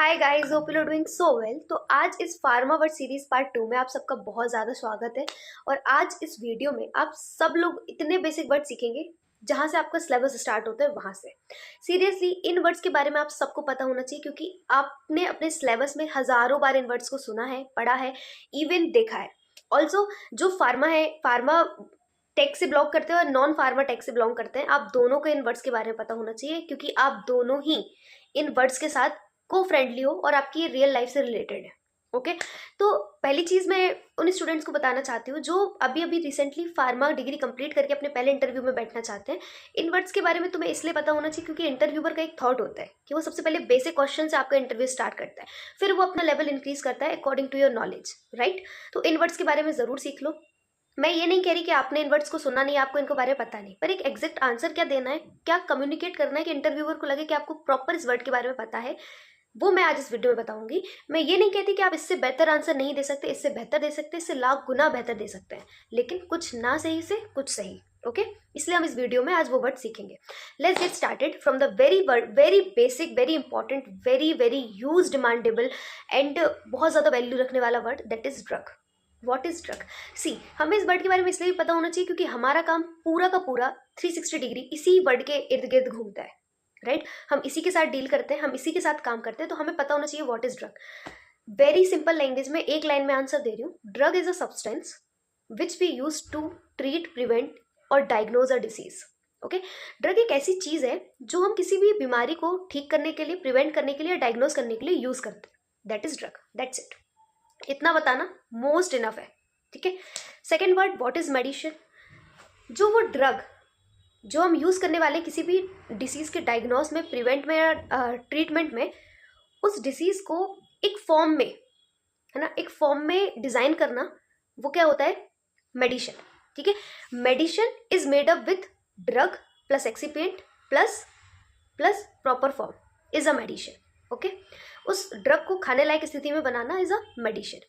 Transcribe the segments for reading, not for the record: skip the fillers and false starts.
Hi guys, hope you are doing so well. तो आज इस फार्मा वर्ड सीरीज पार्ट 2 में आप सबका बहुत ज़्यादा स्वागत है। और आज इस वीडियो में आप सब लोग इतने बेसिक वर्ड सीखेंगे जहाँ से आपका सिलेबस स्टार्ट होता है वहाँ से। सीरियसली इन वर्ड्स के बारे में आप सबको पता होना चाहिए, क्योंकि आपने अपने सिलेबस में हज़ारों बार इन वर्ड्स को सुना है, पढ़ा है, इवन देखा है। ऑल्सो जो फार्मा है, फार्मा टेक से बिलोंग करते हैं और नॉन फार्मा टेक से बिलोंग करते हैं, आप दोनों को इन वर्ड्स के बारे में पता होना चाहिए, क्योंकि आप दोनों ही इन वर्ड्स के साथ को फ्रेंडली हो और आपकी रियल लाइफ से रिलेटेड है। ओके, तो पहली चीज़ मैं उन स्टूडेंट्स को बताना चाहती हूँ जो अभी अभी रिसेंटली फार्मा डिग्री कंप्लीट करके अपने पहले इंटरव्यू में बैठना चाहते हैं। इन वर्ड्स के बारे में तुम्हें इसलिए पता होना चाहिए क्योंकि इंटरव्यूअर का एक थॉट होता है कि वो सबसे पहले बेसिक क्वेश्चन से आपका इंटरव्यू स्टार्ट करता है, फिर वो अपना लेवल इंक्रीज करता है according to your knowledge, right. तो इन वर्ड्स के बारे में ज़रूर सीख लो। मैं ये नहीं कह रही कि आपने इन वर्ड्स को सुना नहीं, आपको इनको बारे में पता नहीं, पर एक एग्जैक्ट आंसर क्या देना है, क्या कम्युनिकेट करना है कि इंटरव्यूअर को लगे कि आपको प्रॉपर इस वर्ड के बारे में पता है, वो मैं आज इस वीडियो में बताऊंगी। मैं ये नहीं कहती कि आप इससे बेहतर आंसर नहीं दे सकते, इससे बेहतर दे सकते, इससे लाख गुना बेहतर दे सकते हैं, लेकिन कुछ ना सही से कुछ सही। ओके, इसलिए हम इस वीडियो में आज वो वर्ड सीखेंगे। Let's get started from the very word, very basic, very important, very very use, demandable and बहुत ज़्यादा वैल्यू रखने वाला word, that is drug. What is drug? See, हमें इस वर्ड के बारे में इसलिए भी पता होना चाहिए क्योंकि हमारा काम पूरा का पूरा 360 डिग्री इसी वर्ड के इर्द गिर्द घूमता है, राइट। हम इसी के साथ डील करते हैं, हम इसी के साथ काम करते हैं, तो हमें पता होना चाहिए what is drug. Very simple language में एक लाइन में आंसर दे रही हूँ। Drug is a substance which we use to treat, prevent और diagnose a disease. Okay, drug एक ऐसी चीज है जो हम किसी भी बीमारी को ठीक करने के लिए, प्रिवेंट करने के लिए, डायग्नोज करने के लिए यूज करते हैं। That is drug, that's it. इतना बताना मोस्ट इनफ है, ठीक है। Second word, what is medicine? जो वो ड्रग जो हम यूज़ करने वाले किसी भी डिसीज़ के डायग्नोस में, प्रिवेंट में या ट्रीटमेंट में, उस डिसीज़ को एक फॉर्म में, है ना, एक फॉर्म में डिज़ाइन करना, वो क्या होता है? मेडिसिन, ठीक है। Medicine is made up with drug plus excipient plus proper form is a medicine. Okay, उस ड्रग को खाने लायक स्थिति में बनाना is a medicine.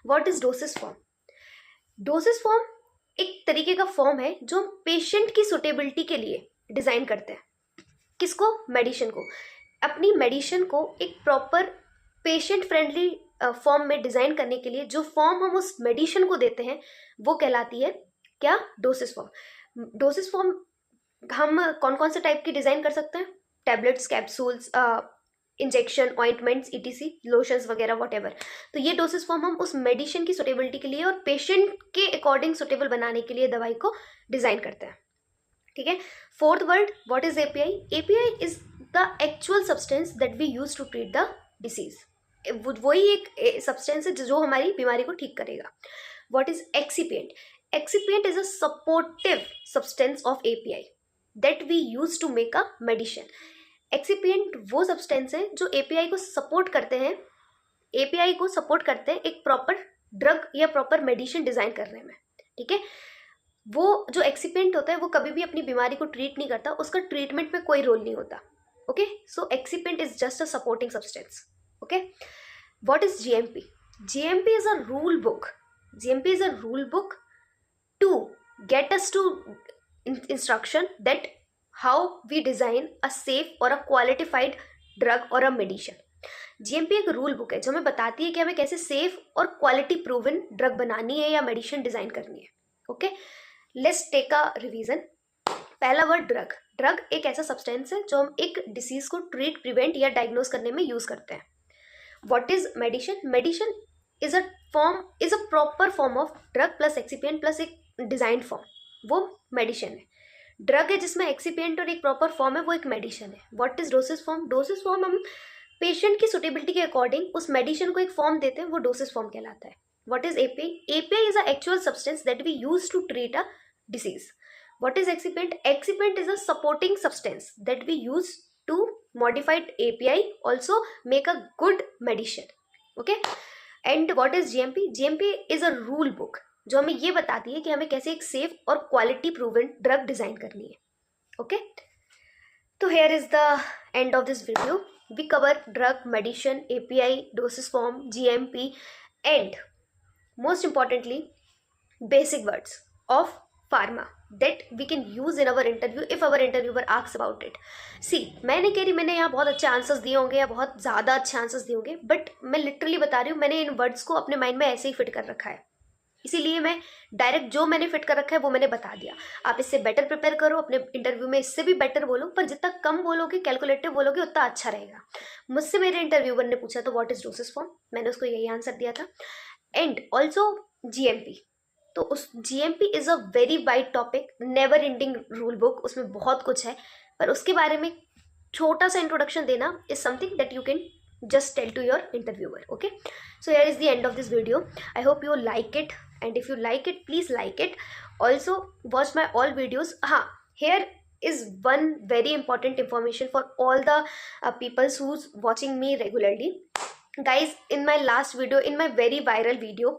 What is doses form? Doses form एक तरीके का फॉर्म है जो हम पेशेंट की सुटेबिलिटी के लिए डिज़ाइन करते हैं। किसको? मेडिसिन को। अपनी मेडिसिन को एक प्रॉपर पेशेंट फ्रेंडली फॉर्म में डिज़ाइन करने के लिए जो फॉर्म हम उस मेडिसिन को देते हैं वो कहलाती है क्या? Doses form. डोसेस फॉर्म हम कौन कौन से टाइप की डिज़ाइन कर सकते हैं? Tablets, capsules, injection, ointments, etc, lotions वगैरह, वॉटेवर। तो ये डोसेस फॉर्म हम उस मेडिसिन की सुटेबिलिटी के लिए और पेशेंट के अकॉर्डिंग सुटेबल बनाने के लिए दवाई को डिज़ाइन करते हैं, ठीक है। Fourth word, what is API? API is the actual substance that we use to treat the disease. वही एक सब्सटेंस है जो हमारी बीमारी को ठीक करेगा। What is excipient? Excipient is a supportive substance of API that we use to make a medicine. Excipient वो सब्सटेंस है जो एपीआई को सपोर्ट करते हैं, एपीआई को सपोर्ट करते हैं एक प्रॉपर ड्रग या प्रॉपर मेडिसिन डिजाइन करने में, ठीक है। वो जो एक्सिपिएंट होता है वो कभी भी अपनी बीमारी को ट्रीट नहीं करता, उसका ट्रीटमेंट में कोई रोल नहीं होता। Okay, so excipient is just a supporting substance. Okay, what is GMP? GMP is a rule book. GMP is a rule book to get us to instruction that how we design a safe or a qualified drug or a medicine. GMP एक rule book है जो हमें बताती है कि हमें कैसे safe और क्वालिटी प्रूवन ड्रग बनानी है या मेडिसिन डिजाइन करनी है। Okay, let's take a revision. पहला वर्ड, ड्रग। ड्रग एक ऐसा सब्सटेंस है जो हम एक डिसीज को ट्रीट, प्रिवेंट या डायग्नोज करने में यूज करते हैं। What is medicine? Medicine is a proper form of drug plus excipient plus एक डिजाइन फॉर्म, वो मेडिसिन है। ड्रग है जिसमें एक्सिपिएंट और एक प्रॉपर फॉर्म है, वो एक मेडिसिन है। What is doses form? Doses form हम पेशेंट की सुटेबिलिटी के अकॉर्डिंग उस मेडिसिन को एक फॉर्म देते हैं, वो डोसेस फॉर्म कहलाता है। What is API? API is a actual substance that we use to treat a disease. What is excipient? Excipient is a supporting substance that we use to modified API also make a good medicine. Okay, and what is GMP? GMP is a rule book जो हमें ये बताती है कि हमें कैसे एक safe और क्वालिटी प्रूवन ड्रग डिजाइन करनी है। ओके, तो here is the end of this video. We cover drug, medicine, API, doses form, GMP and most importantly basic words of pharma, that we can use in our interview if our interviewer asks about it. See, मैं नहीं कह रही मैंने यहाँ बहुत अच्छे answers दिए होंगे या बहुत ज़्यादा अच्छे आंसर्स दिए होंगे, बट मैं लिटरली बता रही हूँ मैंने इन वर्ड्स को अपने माइंड में ऐसे ही फिट कर रखा है, इसीलिए मैं डायरेक्ट जो मैंने फिट कर रखा है वो मैंने बता दिया। आप इससे बेटर प्रिपेयर करो, अपने इंटरव्यू में इससे भी बेटर बोलो, पर जितना कम बोलोगे, कैलकुलेटिव बोलोगे, उतना अच्छा रहेगा। मुझसे मेरे इंटरव्यूअर ने पूछा तो व्हाट इज डोसेस फॉर्म, मैंने उसको यही आंसर दिया था। एंड ऑल्सो GMP, तो उस GMP is a very wide topic, never ending rule book, उसमें बहुत कुछ है, पर उसके बारे में छोटा सा इंट्रोडक्शन देना is something that you can just tell to your interviewer. Okay, so here is the end of this video. I hope you like it, and if you like it, please like it. Also watch my all videos. Here is one very important information for all the people who's watching me regularly. Guys, in my last video, in my very viral video,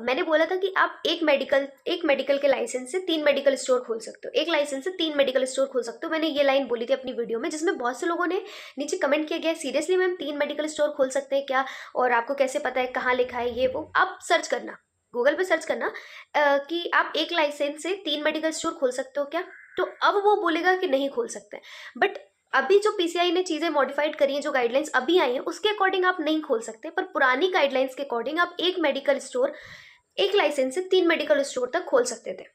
मैंने बोला था कि आप एक medical के licence से 3 medical store खोल सकते हो, एक लाइसेंस से 3 मेडिकल स्टोर खोल सकते हो। मैंने ये लाइन बोली थी अपनी वीडियो में, जिसमें बहुत से लोगों ने नीचे कमेंट किया गया, सीरियसली मैम 3 मेडिकल स्टोर खोल सकते हैं क्या, और आपको कैसे पता है, कहाँ लिखा है ये वो। आप सर्च करना, गूगल पे सर्च करना कि आप एक लाइसेंस से 3 मेडिकल स्टोर खोल सकते हो क्या, तो अब वो बोलेगा कि नहीं खोल सकते। बट अभी जो PCI ने चीज़ें मॉडिफाइड करी हैं, जो गाइडलाइंस अभी आई हैं, उसके अकॉर्डिंग आप नहीं खोल सकते, पर पुरानी गाइडलाइंस के अकॉर्डिंग आप एक मेडिकल स्टोर, एक लाइसेंस से 3 मेडिकल स्टोर तक खोल सकते थे।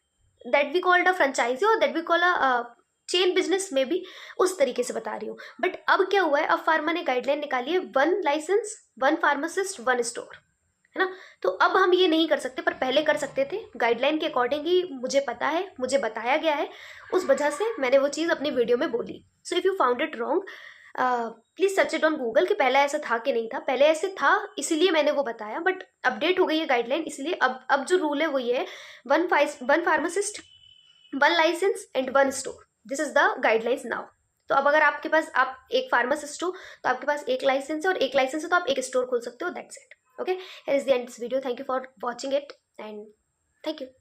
That we called a franchisee और that we call a chain business में भी, उस तरीके से बता रही हूँ। बट अब क्या हुआ है, अब फार्मा ने गाइडलाइन निकाली है 1 लाइसेंस 1 फार्मासिस्ट 1 स्टोर, है ना। तो अब हम ये नहीं कर सकते, पर पहले कर सकते थे, गाइडलाइन के अकॉर्डिंग ही मुझे पता है, मुझे बताया गया है, उस वजह से मैंने वो चीज़ अपनी वीडियो में बोली। So if you found it wrong, please search it on Google कि पहले ऐसा था कि नहीं था। पहले ऐसे था, इसीलिए मैंने वो बताया, बट अपडेट हो गई है गाइडलाइन, इसलिए अब जो रूल है वो ये है, 1 pharmacist 1 licence and 1 store, this is the guidelines now. तो अब अगर आपके पास, आप एक फार्मासिस्ट हो तो आपके पास एक लाइसेंस है, और एक लाइसेंस है तो आप एक स्टोर खोल सकते हो, that's it. Okay, here is the end of this video. Thank you for watching it, and thank you.